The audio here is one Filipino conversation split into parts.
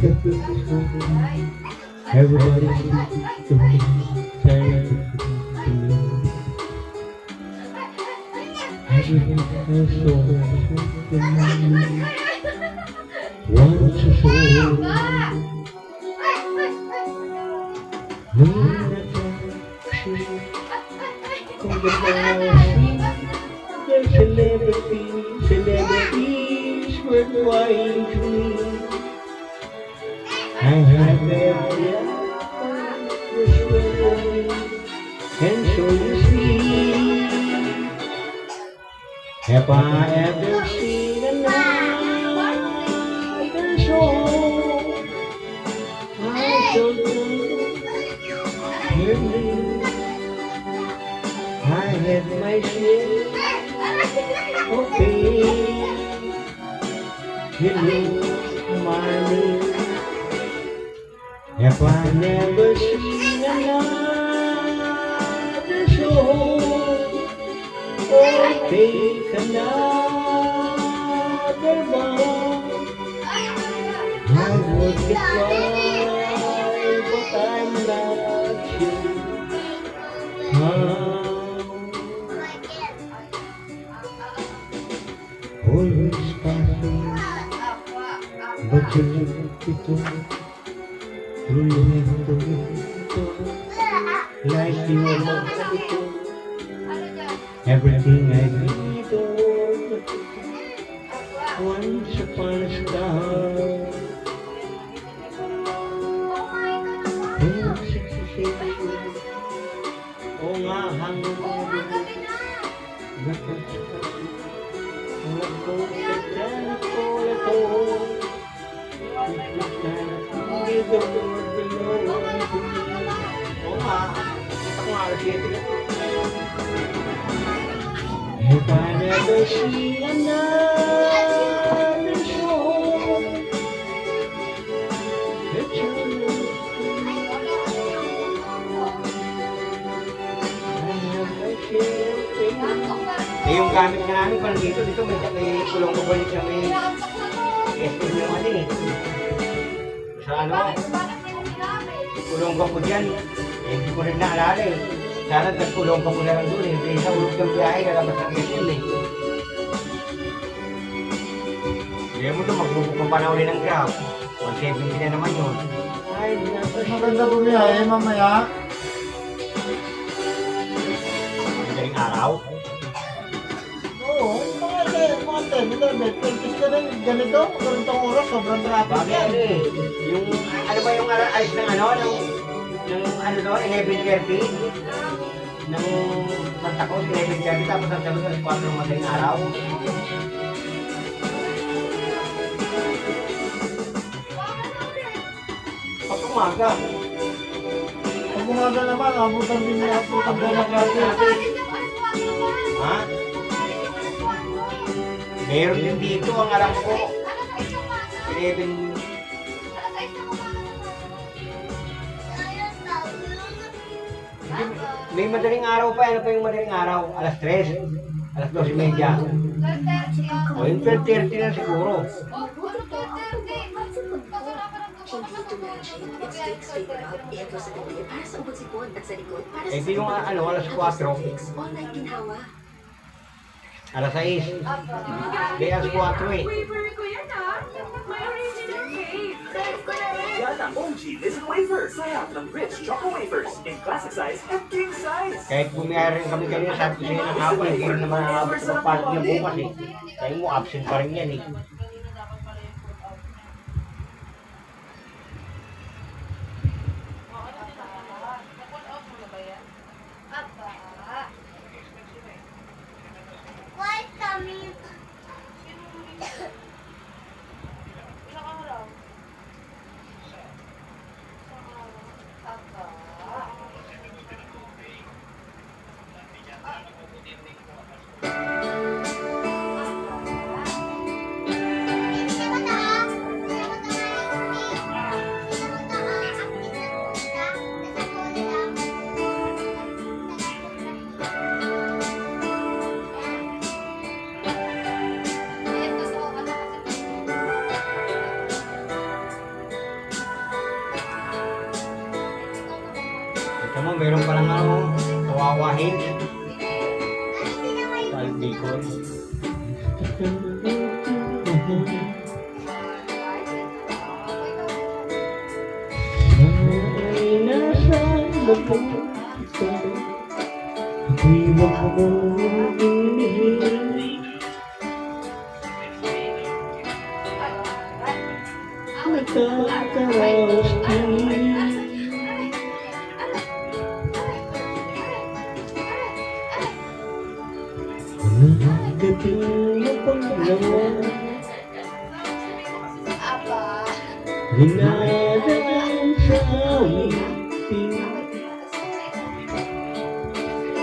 Everybody to me, thank you to me. Everything is so special to me. Want to show me the celebrities worldwide to me. I have every and so you see. Have I ever seen another soul? I don't hear me. I had my share of pain. Hello, my name. Have I never seen another soul? Or take another bow? I would try, but I'm not sure how. Always passing, but you look it through your window, like you were not everything I need. Once upon a star. Oo nga, hangin mo. If I never see another soul, it's eh, yung gamit nga namin pala dito may kulong ko balik siya may SM yung ano eh. Sa ano, kulong ko po dyan. Eh, hindi ko rin naalala eh. Sana nagkulong ko po na lang doon eh. Hindi sa ulog ng biyahe na labas ng SM eh. Hindi mo ito, magbubuk pa na uli ng grab. 170 na naman yun. Ay, maganda bumiyahe mamaya. Madaling araw. Oo, mga 10, 11, 20 ka rin. Ganitong oras, sobrang traffic Bakit yan. ano eh? Yung, ano ba yung ayos ng ano? Ng ano doon, 11:30? Ng Santa Cruz, 11:30, tapos ang sabi ng 4 ng madaling araw. Pag umaga. Pag umaga naman, abutan din niya at putang bola natin. Ha? Meron din dito ang alam ko. 11. May madaling araw pa. Ano pa yung madaling araw? Alas 3. Alas 12:30. O yung 12:30 na siguro. Eh di yung ano, alas 4. Alas 6. Di alas 4 eh. Yan ang OG Listen Wafers. Sayang ng Rich Choco Wafers in classic size and king size. Kahit bumiyari rin kami kanina, sabi ko sa'yo ng hapon, hindi rin naman nakabot sa pagpasok niya bukas eh. Kaya mo, absent pa rin yan eh. Tama, meron palang ano, kawawahin. Salad bacon. Ay nasa labang ito, ako'y wag mong inihiling. Nakakaraos din. Walang dating na panglawa, dinadaan sa awitin.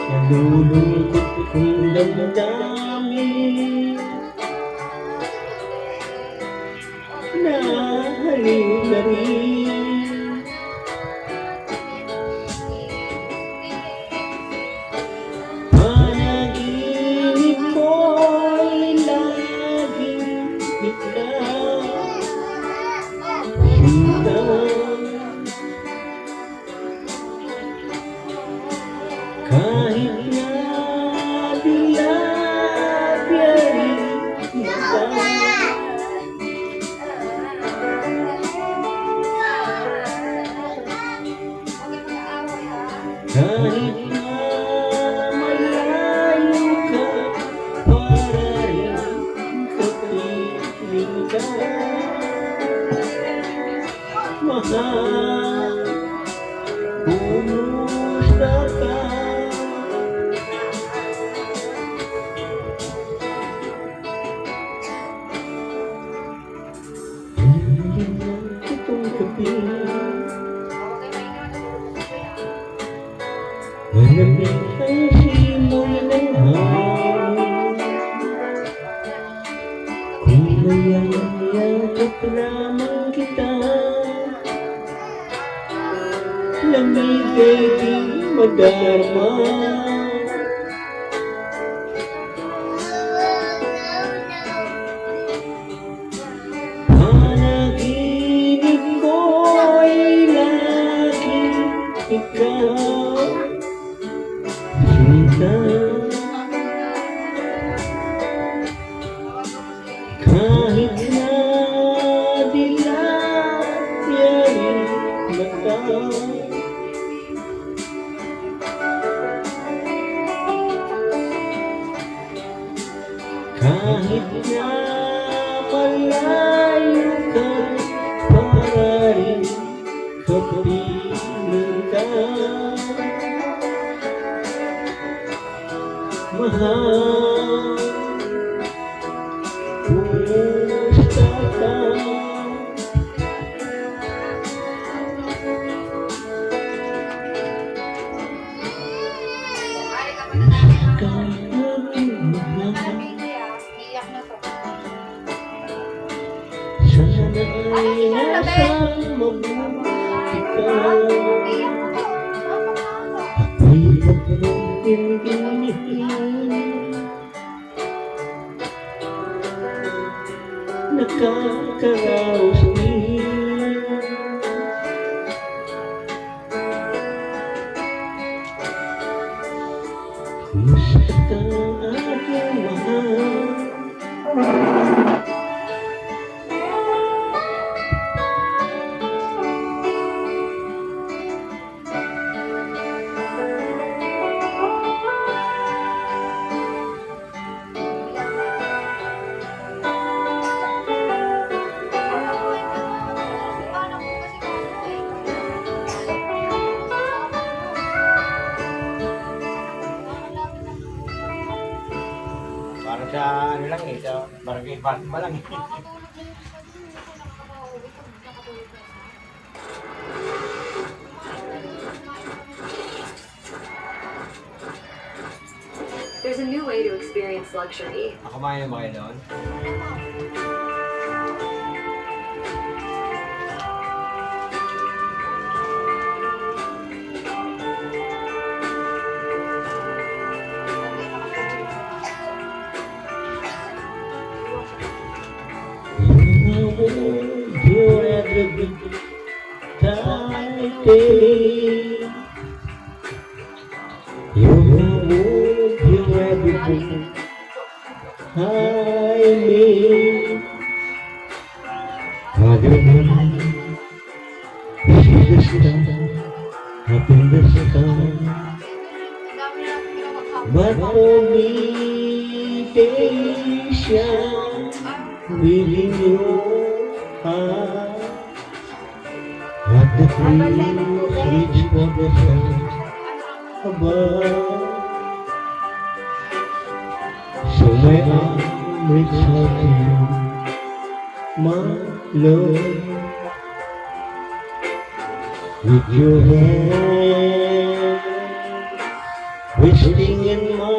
Nalulungkot kong damdamin, nahalin na rin. Panaginip ko'y laging ikaw, sinta. Kahit na dilagyan kita, kahit na malayo ka, para rin kapiling ka. Mahal, kumusta ka? Hindi na itong gabi, malamig ang simoy ng hangin. Kung mayayakap lamang kita, lamig ay di madarama. Panaginip ko'y laging ikaw, sinta. Kahit na dilagyan mata, kahit na malayo ka, para rin kapiling ka. Mahal, kumusta ka? Kumusta ka, aking mahal? Sana ay nasa mabuti ka. Ako'y wag mong inihiling. Nakakaraos din. Kumusta aking mahal? Parang sa ano lang eh, sa barangay Fatima lang eh. There's a new way to experience luxury. Kumain ba kayo doon? You'll ever be tight. I mean, other than see the star up in the sky. But for me, they shine within your heart. At the trees reach for the sun above. So my arm reach out to you, my love. With your hand resting in mine,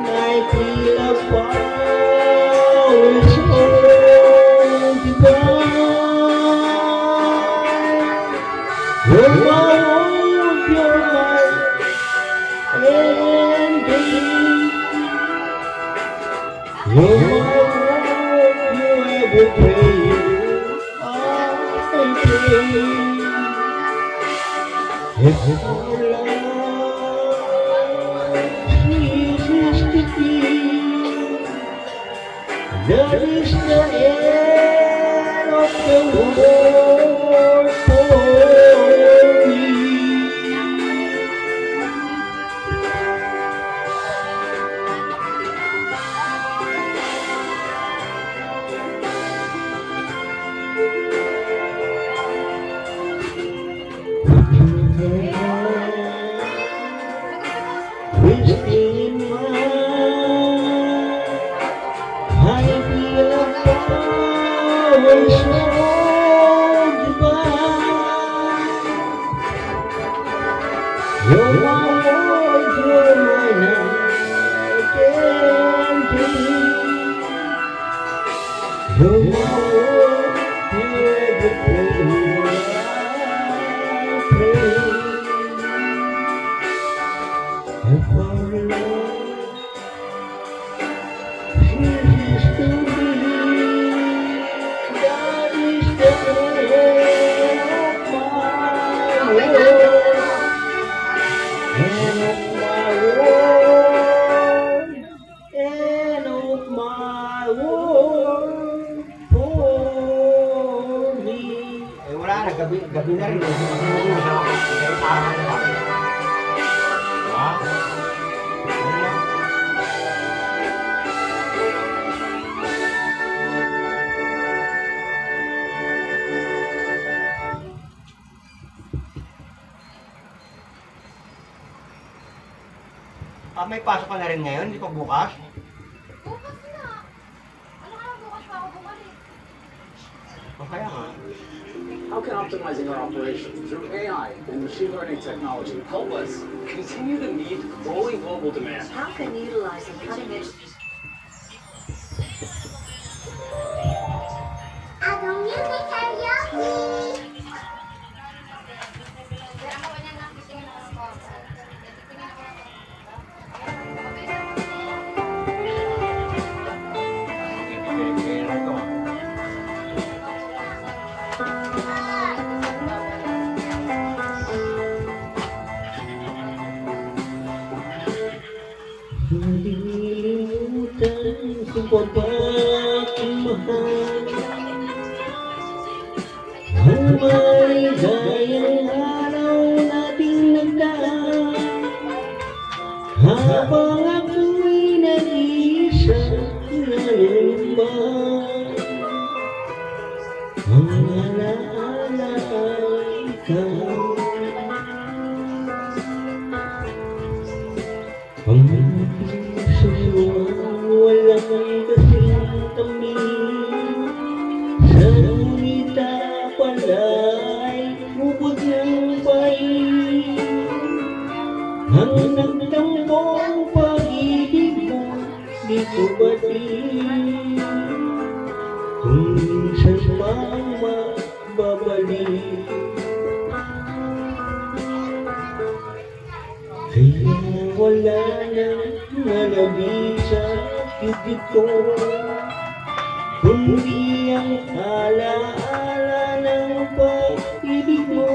I feel a power so divine. You're my world, you're my ending. You're my world, you're everything. If our love ceases to be, that is the end of the world for me. Resting in mine, I feel a power so divine. You're my world, you're my night and day. You're my world, you're everything I pray. If our love ceases to be, that is the end of my world, end of my world, end of my world for me. Eh wala na, gabi na rin. Hindi mo na ako. Kaya parang na ako. Wow. May pasok ka na rin ngayon, hindi pa bukas? Bukas na. Ano kaya bukas pa ako bumalik? O kaya nga. How can optimizing our operations through AI and machine learning technology help us continue to meet growing global demand? How can utilizing cutting edge Kaya ako kanya nakitingin ako sa kwarto. Titingin ako ng Kaya na ito. Nalilimutan ko pa ba kung mahal ang maligayang araw nating nagdaan habang ako'y nag-iisa nalulumba ang alaala ay ikaw. Ang puso walang kasing tamis, sa ngita pala'y ubod ng pain. Ang nagtambong pag-ibig mo, di ko batid. Kung minsan pang mababalik, kaya wala nang nalabi sa bibig ko, kundi ang alaala ng pag-ibig mo.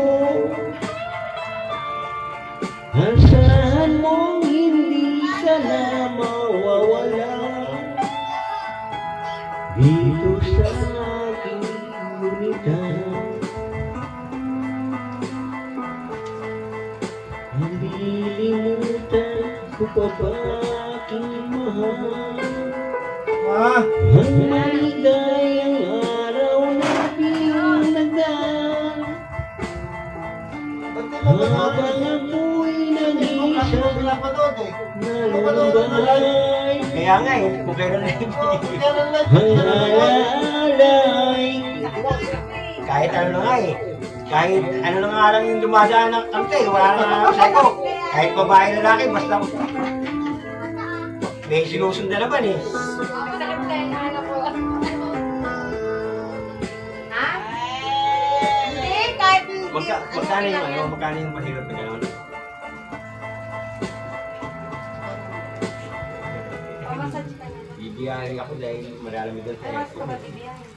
Asahan mong hindi ka na mawala. dito sa aking lumitan. Nalilimutan ko pa ba aking mahal? Ah, Ang maligayang araw na pinagdaan. ba't di mo panood? Habang ako'y Facebook lang nag-isa mo pinapanood eh. nalulubay, Kaya nga eh, kung kailan na Kailan lang ang alalay. kahit ano na nga eh. Kahit ano na nga lang yung dumadaan ng kante, wala na nga sa'yo. Kahit babae lalaki, basta may sinusundan naman eh. Masakit kayo na ano po. Ha? Hindi, kahit hindi. Magkano yung ano, magkano yung pahirap na gano'n? Pamassage ka na. Bibiyahin ako dahil malalamig doon sa Ay, mas ka ba aircon. bibiyahin?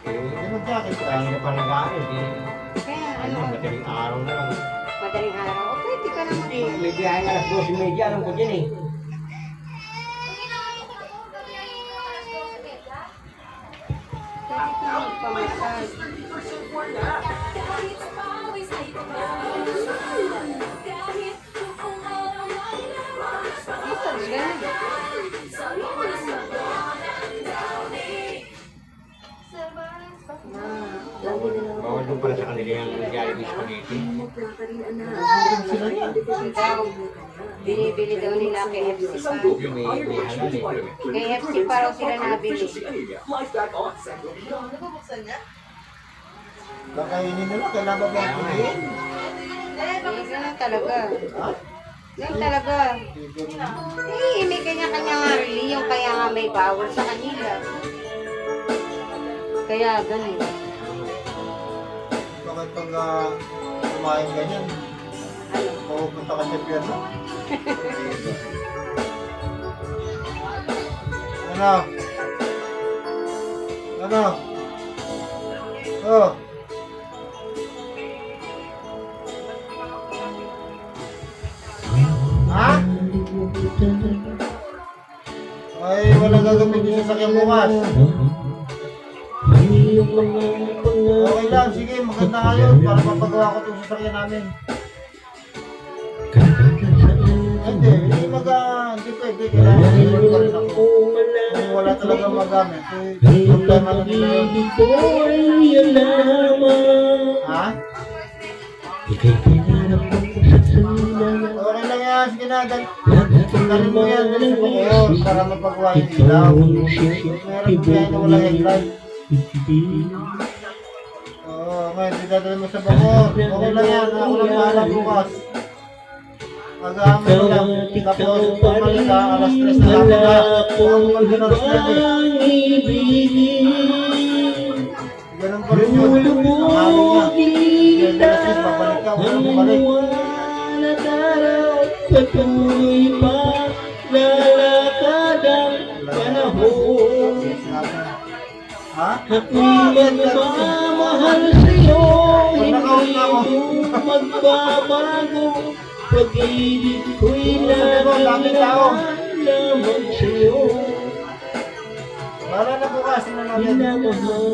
Eh, Ganun jacket ka. kanina pa nag-ano, eh. Kaya Ano, ano, madaling araw na lang. madaling araw. O, pwede ka naman Hindi, eh. may biyahe alas 12:30, alam ko dyan eh. Pwede ka magpamassage. Massage ganun. Bawal doon pala sa kanila yung Jollibee spaghetti. Binibili daw nila KFC pa. Yung may halal eh. KFC pa raw sila nabili. Kakainin nila, kailangan ba bang piliin? Eh, ganun talaga. Ha? Ganun talaga. Eh, may kanya-kanya nga reliyon, kaya nga may bawal sa kanila. Kaya ganun. Bakit pag kumain ganyan, mapupunta ka sa pierno? Ano? Ano? Oh. Ha? Ay, wala gagawin yung sasakyan bukas. Okay lang, sige, maganda nga yun para mapagawa ko itong sasakyan namin. Hindi, hindi pwede, kailangan deliver pa rin ako. Kung wala talaga magamit, eh, problema na nila yun. Ha? Okay lang yan, sige na, dalhin mo yan dali sa Bacoor para mapagawa yung ilaw. Meron po yan na wala headlight. Oo, ngayon, dinadala mo sa Bacoor. Okay lang yan, ako lang bahala bukas. Mag-aamin lang, tapos pumalik ka, alas 3 na lang na. Ako mag alas 9. Ganun pa rin yun. Ang amin niya. Kaya alas 3, babalik ka, wala nang bumalik. Patuloy pa lalakad ang panahon. Ha? Ako'y magmamahal sa'yo, hindi magbabago. Pag-ibig ko'y lamang sa'yo. Para na bukas, na natin. Minamahal,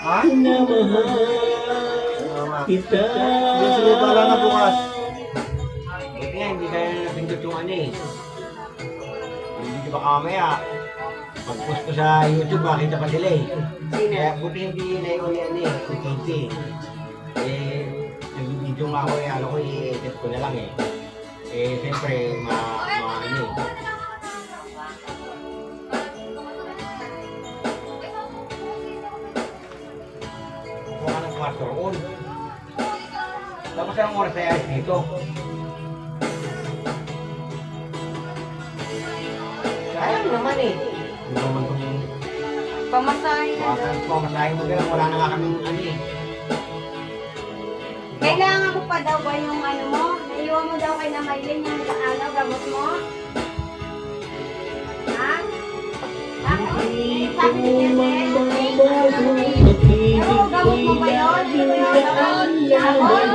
Ha? minamahal kita. Sige, para na bukas. Buti nga, hindi kaya napindot yung ano eh. Hindi baka mamaya. Pag-post ko sa YouTube, makita pa sila eh. Kaya buti hindi na yung ano eh, yung KT. Eh, nag-video nga ako eh, ano ko i-edit ko na lang eh. Eh, siyempre, ano eh. Kuha ka ng kwarto roon. Tapos anong oras ay ayos dito? Sayang naman eh. Hindi naman kung Pamasahe na daw. pamasahin mo gano'n, wala na nga kaming ano eh. Kailangan mo pa daw ba yung ano mo? Naiwan mo daw kay na Maylin yung ano, gamot mo? Ha? Sabi ni Jesse? Pero gamot mo ba yun? Hindi mo yung gamot? Gamot?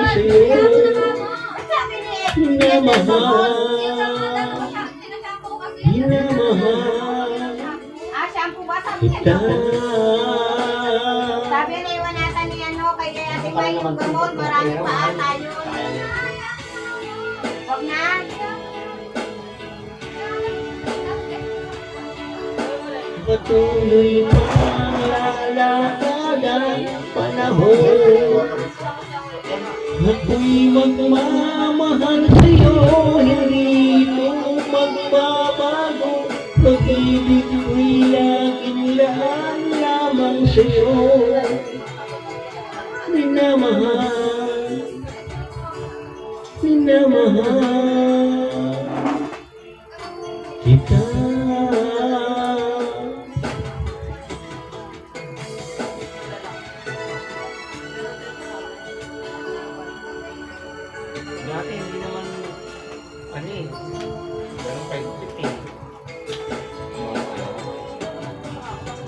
Ba't sabi ni Jesse? Gamot? Yung gamot, ano ba siya? Sinasako kasi yun. Minamahal kita. Sabi na iwan natin ni ano, kay Ate May yung gamot, marami pa ata yun. Huwag na. Patuloy pang lalakad ang panahon. Ako'y magmamahal sa'yo, hindi ito magbabago. Pag-ibig ko'y laging laan lamang sa'yo. Minamahal, minamahal kita. Dati hindi naman, ano eh, ganun kayo 15.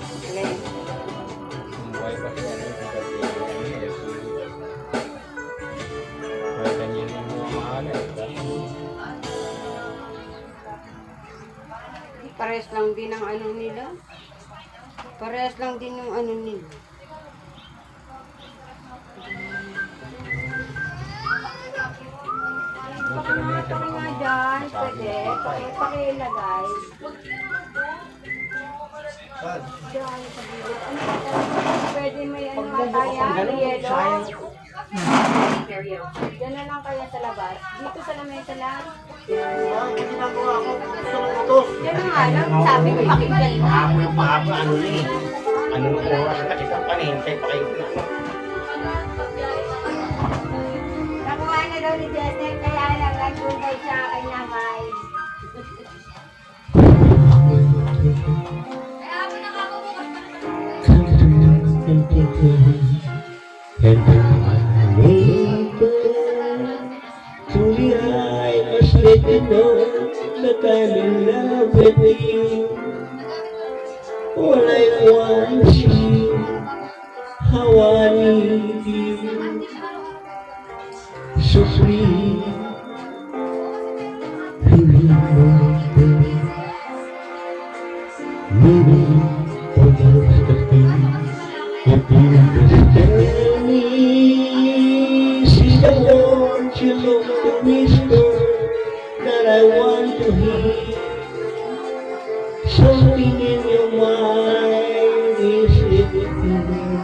Okay. Buhay pa siya, ano, kaya ganyan yung mga mahal eh. Pares lang din ang ano nila. Pares lang din yung ano nila. Baka nakataki nga dyan, pwede. Pakilagay. Dyan sa gilid. Ano ito? Pwede may ano mataya, may yellow. Diyan na lang kaya sa labas. Dito sa lamesa lang. Ang ginagawa ko, gusto ko ito. Yan na nga lang, sabi ko pakinggan mo. Pahapon, ano na eh. Ano nung oras na kita panihintay pa kayo na. Nakuha na daw ni Jester, kaya lang nagpunay sa kanya may. And later, truly I must let you know that I'm in love with you. All I want is you, how I need you. So sweet, maybe for the rest of me, if you just tell me, she's the one you love to whisper that I want to hear. Something in your mind is living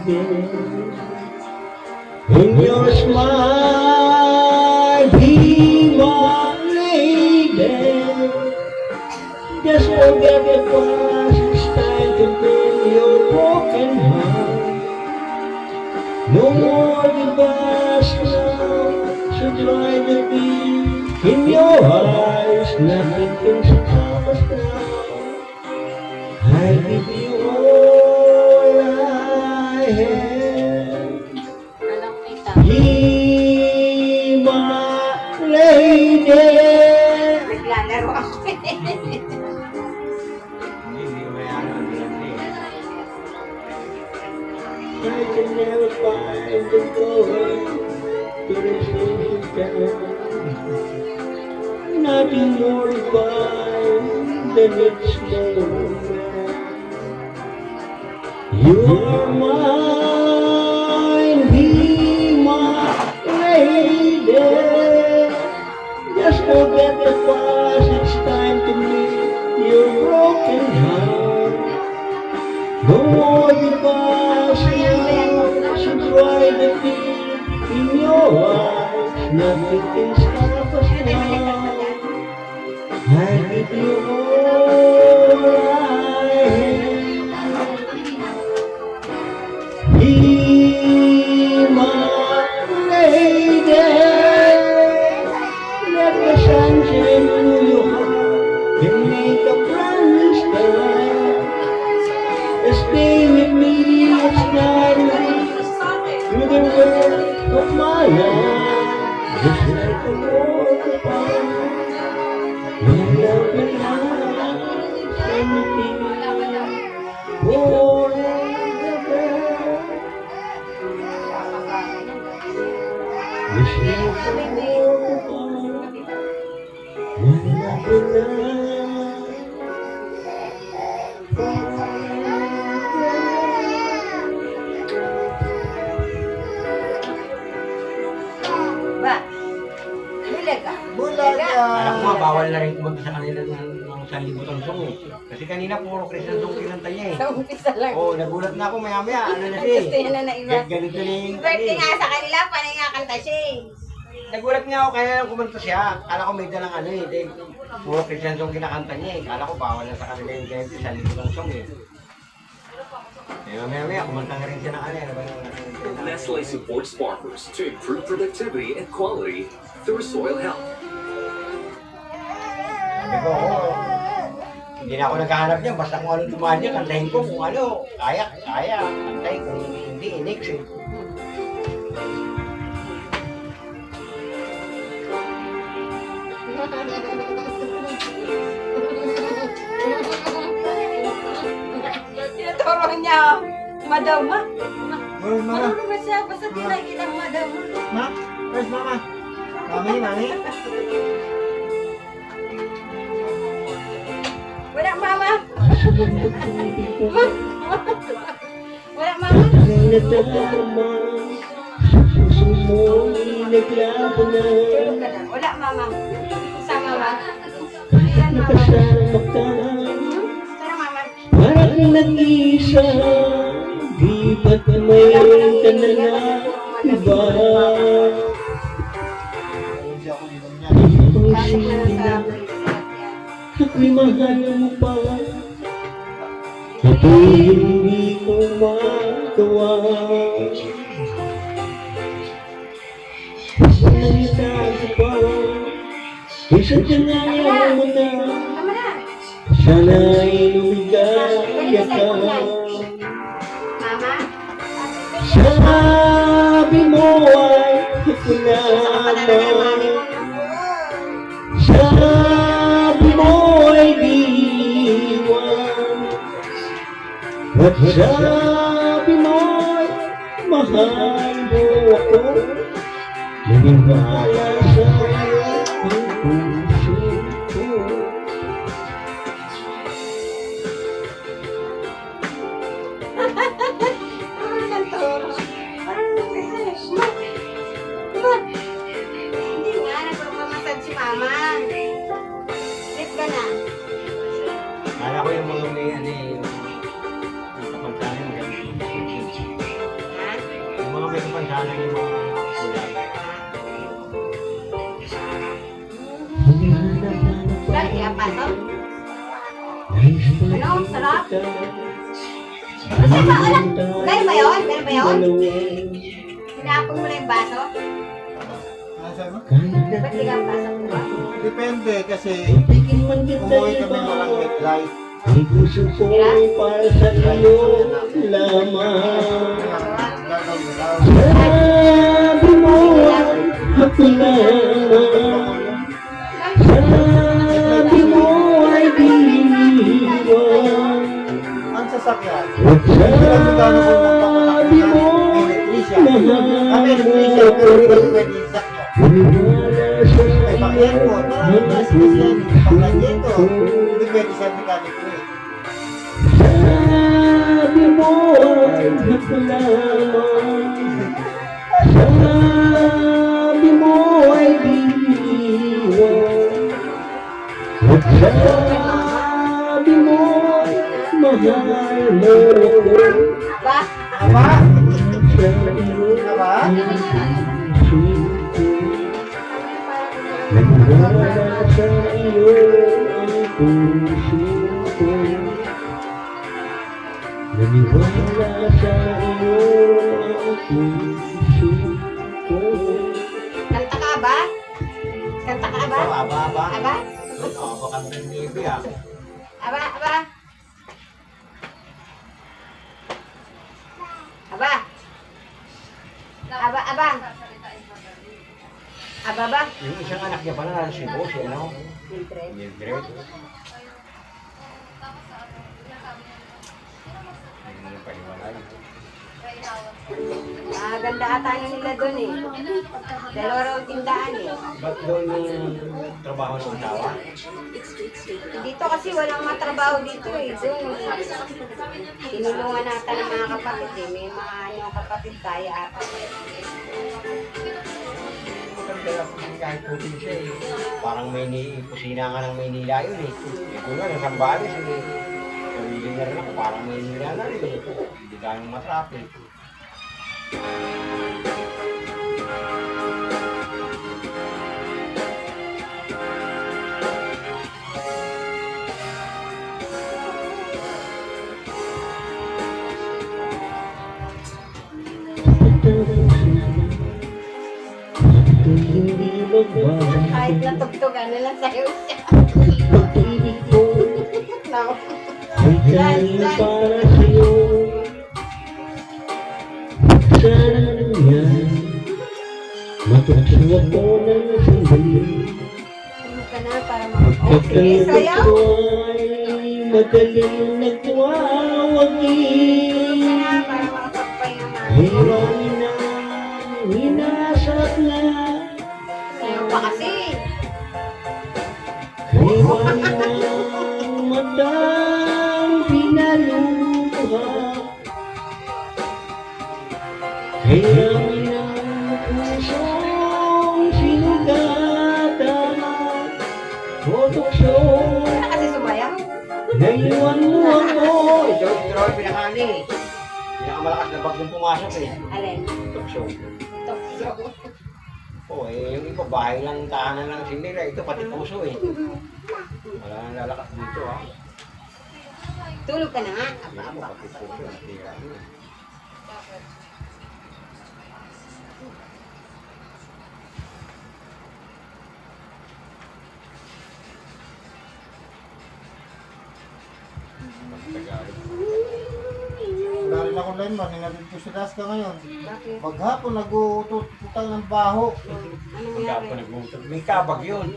there. In your smile, be my lady. Just forget the past, it's time to mend your broken heart. No more goodbyes now, so dry the tears in your eyes. Nothing can stop us now. I give you all I have. Alam mo ito. Be my lady. Naglalaro ako. Hindi ko mayroon ang pinagli. I can never find the door to receive you down. Nothing more divine than its moment. You are mine, be my lady. Just forget the past, it's time to meet your broken heart. No more goodbyes now, so dry the tears in your eyes. Nothing can stop us now. I give you all I have. Be my lady. Let the sunshine through your heart and make a brand new start. Stay with me each night through the world of my life. Just like a waterfall, your love and life, everything forever. Just like a waterfall, your love and life, forever. kumanta sa kanila ng sanlibutan song eh. Kasi kanina puro Christian song kinanta niya eh. Sa umpisa lang. Oo, nagulat na ako maya-maya. Ano na siya Gusto niya na iba. Ganito na yung... Birthday nga sa kanila, panay nga kanta siya eh. Nagulat nga ako kaya lang kumanta siya. Kala ko may dalang ano eh. Dahil puro Christian song kinakanta niya eh. Kala ko bawal na sa kanila yung ganito sanlibutan song eh. Maya-maya, kumanta na rin siya ng ano eh. Ano ba yung Nestle supports farmers to improve productivity and quality through soil health. Sabi ko, hindi na ako naghahanap niyan. Basta kung ano dumaan niya, kantahin ko kung ano. Kaya. Kantahin kung hindi, next eh. Tinuturo niya, madam ma. Where's mama? Marunong ba siya? Basta tinakita ang madam ma. Ma? Where's mama? Mami? Wala mama. Wala mama. Ang nadama sa puso mo'y naglaban na. Tulog ka lang. Wala mama. Sa mama. Yan mama. Nakasama ka, Sana mama. parang nag-isa. Di ba't mayroon ka na na iba? Hindi ako inom niya. Ang Pasok na lang sa sila, bracelet yan. ako'y mahal mo pa. Ako'y hindi ko magawa. Nangyayari pa, isa't yung ayaw mo na. Tama na. Sana'y lumigaya ka. Mama. Sabi mo ay ako Saka pa na lang ang mami lamang. mo. Sabi mo ay diwan. At sabi mo ay mahal mo ako. Naniniwala sa iyo ang puso ko. Parang nagturo. Parang nagturo. Ma. Hindi nga, nagpapamassage si mama. Sleep ka na. Kala ko yung mga may ano eh. Yung kapansanan yung Ha? yung mga may kapansanan yung mga kulang. Lagi apa to? Ano? Sarap? Basta ba? Ganun ba yun? Ganun ba yun? Hinapon mo lang yung baso? Ano sabi mo? Ba't di ka ang baso mo ba? Depende kasi Ibigin man kita umuwi kami iba. walang headlight. Ang puso ko'y para sa iyo lamang. Gagawin daw. Sabi mo ay ako lamang. Sabi mo ay diwan. Ang sasakyan. At sabi mo Kami electrician, pero hindi kami pwede isakyan. wala sa Ay, pang-aircon, maraming gas kasi yan. Pang-radiator, hindi pwede sa mekaniko eh. Sabi mo ay ako lamang. Sabi mo ay diwan. At sabi mo ay mahal mo ako. Ba? Aba? Sa iyo Aba? ang puso ko. Nagwala sa iyo ang puso ko. Naniwala sa iyo ang puso ko. Kanta ka ba? Kanta ka ba? Aba. Aba? Aba kanta ng baby ah. Aba? Aba? Aba? Aba? Aba? Aba ba? Yung isang anak niya pala nasa Cebu, si ano? Mildred. Mildred. Ayun yung paliwanag. Ganda ata na nila doon eh. Dalawa raw tindahan eh. Ba't doon yung trabaho ng asawa? Dito kasi walang matrabaho dito eh. Doon. Tinulungan natin ng mga kapatid eh. May mga ano kapatid kaya ata. dala ko kahit putin siya eh. Parang kusina nga ng Maynila yun eh. Ito nga, ng Sambales eh. Sarili na rin ako, parang Maynila na rin eh. Hindi ganong matrapik. Hindi magbago. Kahit natugtugan na lang sa'yo siya. Pag-ibig ko Nako. ay dahil para sa'yo. Sana naman matukso ako ng sandali. Tulog ka na para makapag. Sige, Pagkakalap sayaw. ko ay madaling nagwawagi. Tulog ka na para makapagpahinga na. Hirami na hinasakla. Sayaw pa kasi. Hirami na matang pinaluha. Hirami na pusong sinugatan. O tukso, Wala kasi sumayaw. naiwan mo ako. Ito ang pinakani eh. Pinakamalakas na bag nung pumasok eh. Alin? Talk show. Tukso. Oo eh, yung iba bahay lang, tahanan lang sinila. Ito pati puso eh. Wala nang lalakas dito ah. Tulog ka na nga. Ito pati puso. Natira yun. Tagalog. Wala rin akong line man, hinatid ko si Daska ngayon. Bakit? Maghapon nag-ututang ng baho. Anong Pagka nangyari? nagmutog. May kabag yun.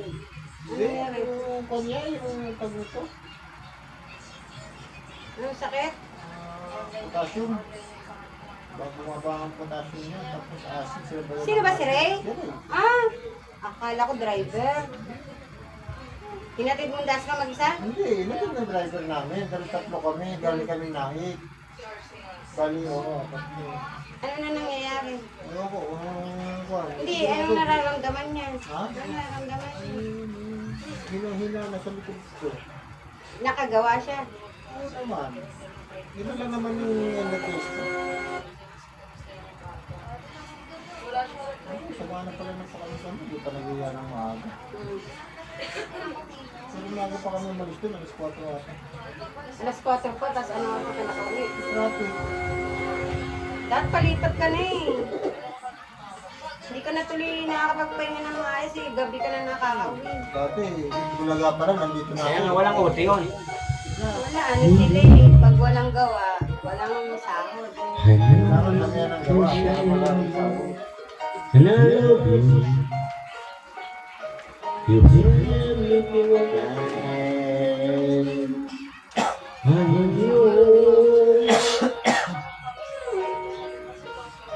Hindi, yung kanya, yung taguto. Anong sakit? Potassium. Bago bumaba ang potassium niya, tapos acid sila ba yun? Sino ba si Ray? Yan eh. Ah, akala ko driver. Hinatid mong das ka mag-isa? Hindi, naging ng driver namin. Dali tatlo kami, galing kami nahit. Bali, oo, tatlo. Ano na nangyayari? Ewan ko, kuwan. Hindi, anong nararamdaman niya? Ha? Anong nararamdaman niya? Hina-hina na sa likod ko. Nakagawa siya. Oo naman. Ito lang naman yung end-of-test ko. Sama na pala ng pakalisan. Hindi pa nag-iya ng maaga. Hmm. Pero umaga pa kami umalis doon, alas 4 ata. Alas 4 po, tapos ano ako ka nakauwi. Traffic. Dapat palipat ka na eh. Hindi ka na tuloy nakakapagpahinga ng maayos eh. Gabi ka na nakakauwi. Dati, bulaga pa lang, nandito na Kaya nga ako. walang uti yun. Wala, ano sila eh. Pag walang gawa, walang sahod. Kailangan lang yan ang gawa. Kaya wala rin sa ako. And I love you. You have looking alive. I'm yours.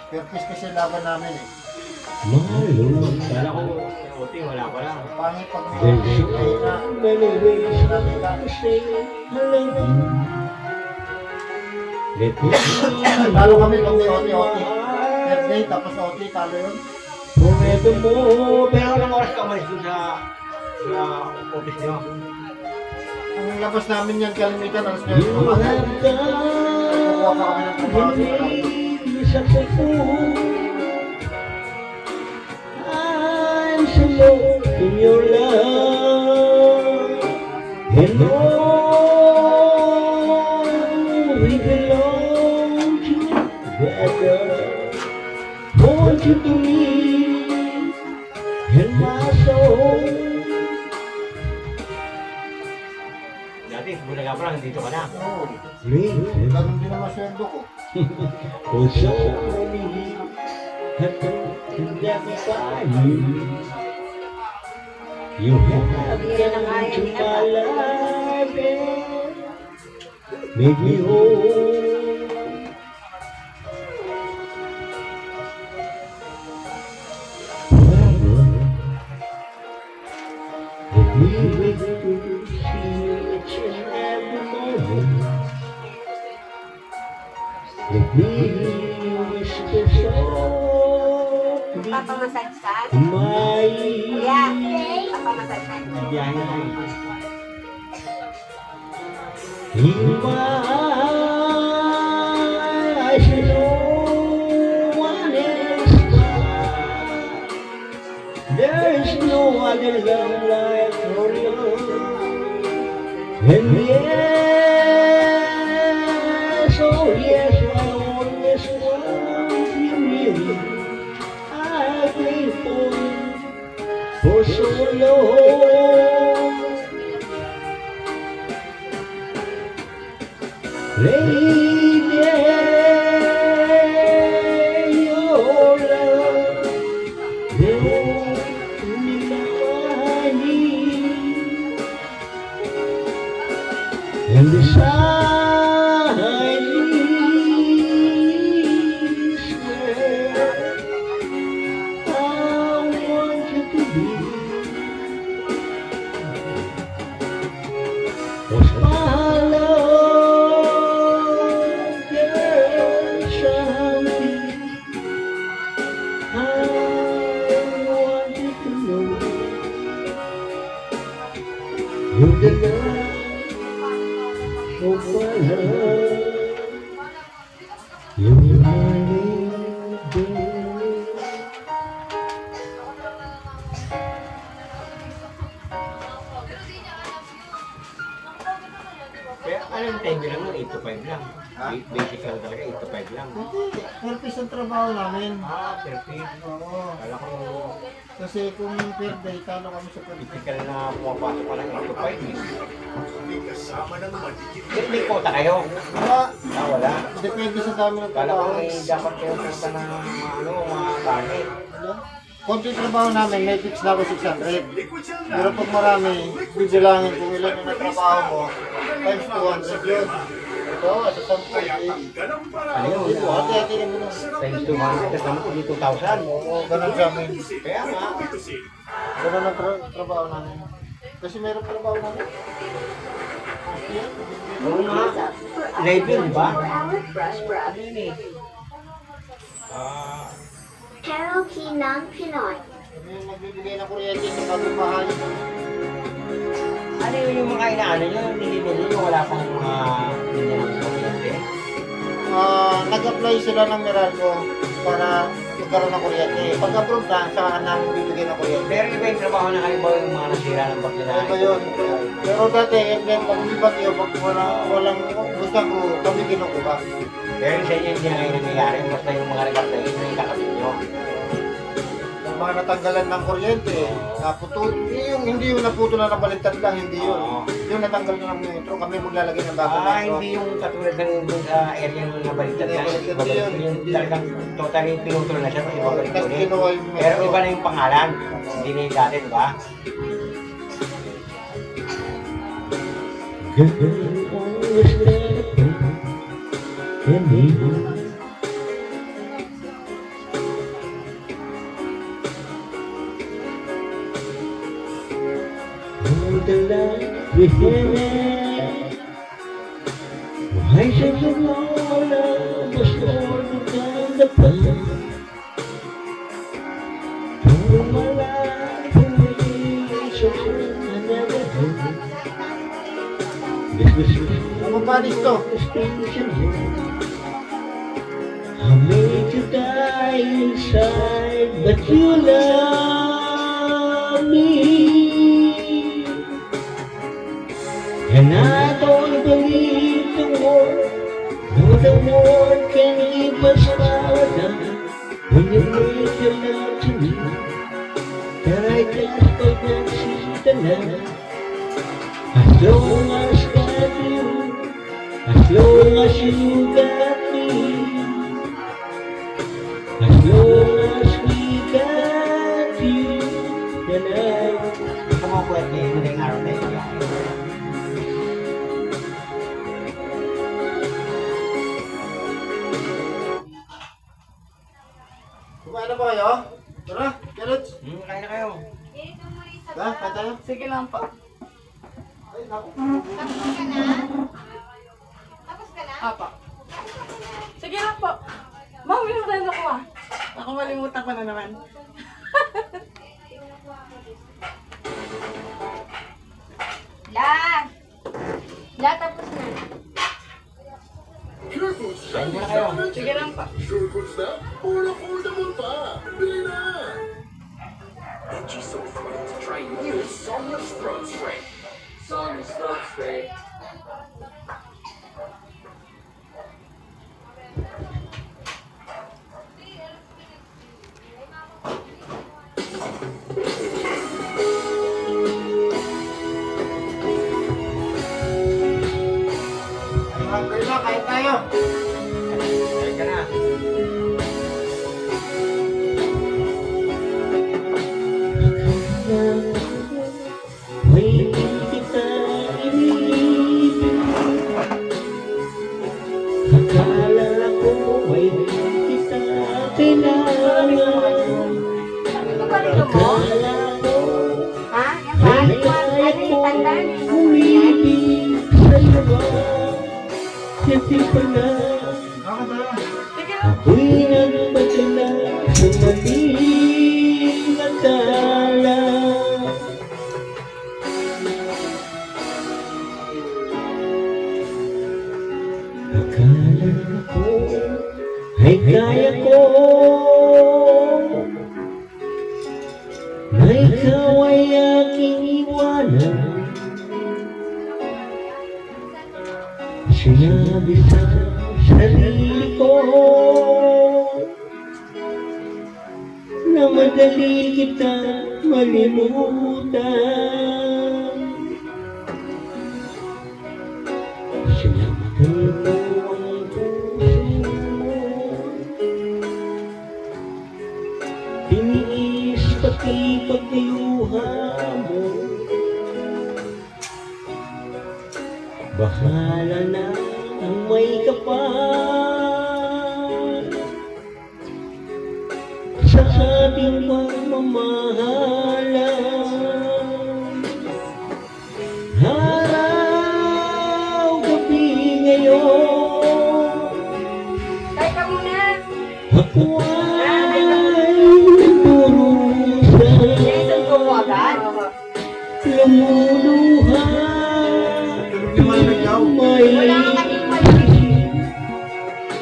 Purpose kasi laban namin eh. My love. Kala ko, uti, wala pa lang. Pangit pag There's may so na. many ways to say I love you. Let me see. Talo kami pag may OT-OT. Birthday, tapos OT, talo yun. Forevermore. Pero anong oras ka umalis dun sa office niyo? Ang labas namin yan, kalimitan, alas You 9 umaga. have Kukuha pa kami ng trabaho done sa me successful. I'm so lost in your love. And all we belong together. Want you to me and my soul. Dati, bulaga pa lang, dito ka na. Oo. Reason Ganun din naman sweldo ko. for so many years have come to identify you. You have come to my life and made me whole. Forever, let me wait to see you each and every moment. Let me whisper softly Papamassage ka? May Yeah. Papamassage ka? Biyahe na yun. in my eyes, no one else. There is no other love like your love. And yes, oh yes, I always want you near. I've been for so long. Lady, your love, the only love I need. And the silence where I want you to be. Was my love, girl, something I want you to know. You're the love of my love. You're my lady. Kaya alam mo, time lang mo, 8 to 5 lang. Ha? Basic lang talaga, 8 to 5 lang. Hindi, purpose ang trabaho namin. Ah, perfect. Oo. Kala ko, Kasi kung per day, talo kami sa per day. typical na pumapasok ka ng 8 to 5 eh. May quota kayo? Wala. Ah, wala. Depende sa dami ng Kala ko trabaho. may dapat kayo punta ng mga target. Ano? Konti trabaho namin, may fix na ako 600. Pero pag marami, bibilangin kung ilan yung natrabaho mo, times 200 yun. Ito, sa sample, Ano yun? Dito, hati-hati mo na. Times 200, tapos naman kung 2,000. Oo, ganun sa amin. Kaya nga. Ganun ang trabaho namin. Kasi meron trabaho namin. Oo nga. Live yun, di ba? 4-hour fresh breath. Ano yun eh? Ah, Karaoke ng Pinoy. Kami yung magbibigay ng kuryente sa bagong bahay. ano yun yung mga inaano nyo? Nilibili nyo, wala pang mga ganyan ng kuryente? Nag-apply sila ng Meralco para magkaroon ng kuryente. Pag-approve na, saka namin bibigay ng kuryente. Pero iba yung trabaho na kayo ba yung mga nasira ng bagyo na? Ano ba yun? Pero dati, pag libat yun, pag walang gusto ko, kami kinukuha. Pero sa inyo hindi na kayo nangyayari, basta yung mga rekarta yun na ikakabit nyo. Yung mga natanggalan ng kuryente, naputol, yung hindi yung naputol na nabaliktad lang, hindi yun. Oo. Yung natanggal na ng metro, kami maglalagay ng bagong Ah, metro. hindi yung katulad ng dun sa area nung nabaliktad na. Hindi, Ibabalik yun. yun. Talagang totally pinutol na siya, tapos ibabalik Tapos ulit. kinuha yung metro. Pero iba na yung pangalan. Hindi na yung dati, di ba? Girl, always there and me. All the light within it. Why should you know love was more than the fun? All my life in me, so I never heard. This was Mapapalis to. I made you die inside, but you love me. And I don't believe the war, no the war can keep us farther. When you make your love to me, that I just could not see the light. As long as I got you, as long as you got me, as long as we got you, then Ito mga kwerte, yun na yung araw na yun. Kumain na ba kayo? Tara, carrots. Kain na kayo. Ha? Kain tayo? Sige lang po. Ay, naku. Apa. Sige lang po. Mami, mo tayo nakuha. Ako malimutan ko na naman. La, tapos na. Kain muna kayo. Sige lang pa. Itchy sore throat. Try new Somnus Throat Spray. Somnus Throat Spray. Hungry na, kain tayo. Kain ka na. May kita iniibig. Akala ko may kita kailangan. Akala ko Ha? Yan ba? may Ano kaya yung ko tandaan? umibig sa'yo ba? Kasi pala Ako ba? Sige lang. ako'y nagpadala sa maling akala. Akala ko ay kaya ko na ikaw ay aking iwanan. Sinabi sa sarili ko na madali kita malimutan. Sinaktan ko ang puso mo, tiniis pati pagluha mo. Bahala na ang may kapal sa ating pagmamahalan. Araw, gabi ngayon, Teka muna. ako ay nagdurusa, Jason ko mo agad. lumuluha. Tulog naman na ikaw. Wala kang kanimay.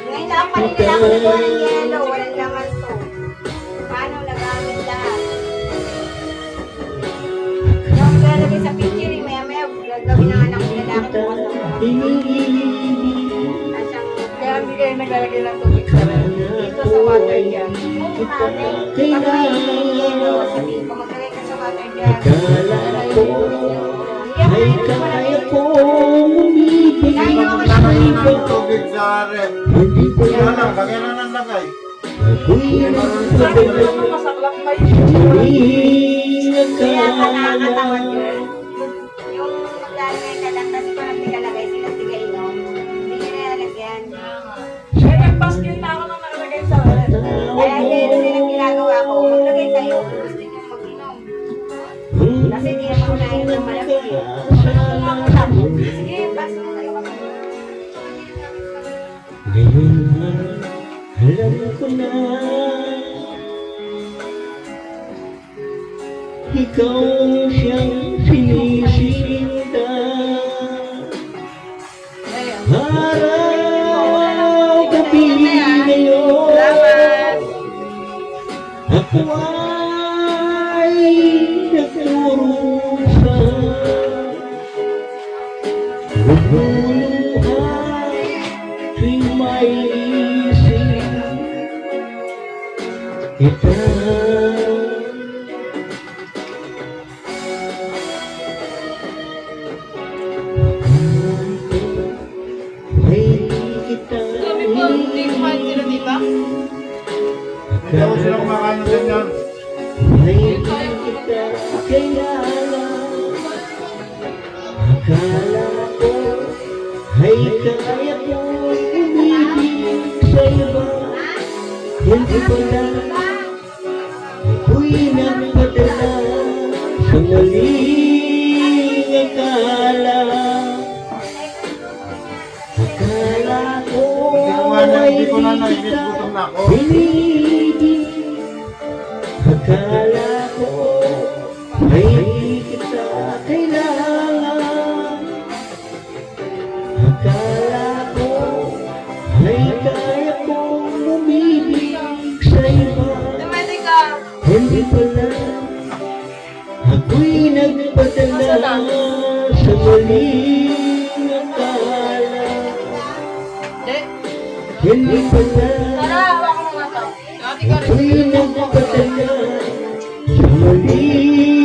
Ngayon lang pala nila ako nagawa ng yelo. Walang laman to. Paano nagamit lahat? Yung lalagay sa picture, maya-maya, gagawin ng anak nila lalaki bukas ng mga. Asyang, kaya bigay naglalagay ng tubig sa dito sa water dyan. Pag may yelo, sabihin ko, maglagay ka sa water dyan. Akala ko ay kaya ko umibig sa iba. Tubig sa rep. Hindi ko Wala na lang, lagyan na ng lagay. ako'y nagpadala Kaya ka akala. nakakatawad yun. Yung maglalagay ka lang, tapos parang tigalagay sila tigainom. Hindi nyo nalalagyan. Basket na ako nang nakalagay sa red. Kaya ganyan yung ginagawa ko. Maglagay kayo kung gusto nyo mag-inom. Kasi di naman unahin ng malaki. Sige, basta mo kayo kapag. Ngayon na alam ko na ikaw siyang sinisinta. Araw, gabi ngayon, ako ay nagdurusa. Lumuluhan tuwing may isip kita. May kita Sabi po, hindi kumain sila dito. Hindi ako sila kumakain ng ganyan. may kita kailangan. Akala ko ay kaya ko umibig sa iba. Hindi pala ako'y nagpadala sa maling akala. Akala ko Hindi ko na ay naisip, kita gutom na ako. binibig. Akala ko ay kita kailangan. pala ako'y nagpadala sa maling akala. Hindi pala ako'y nagpadala sa maling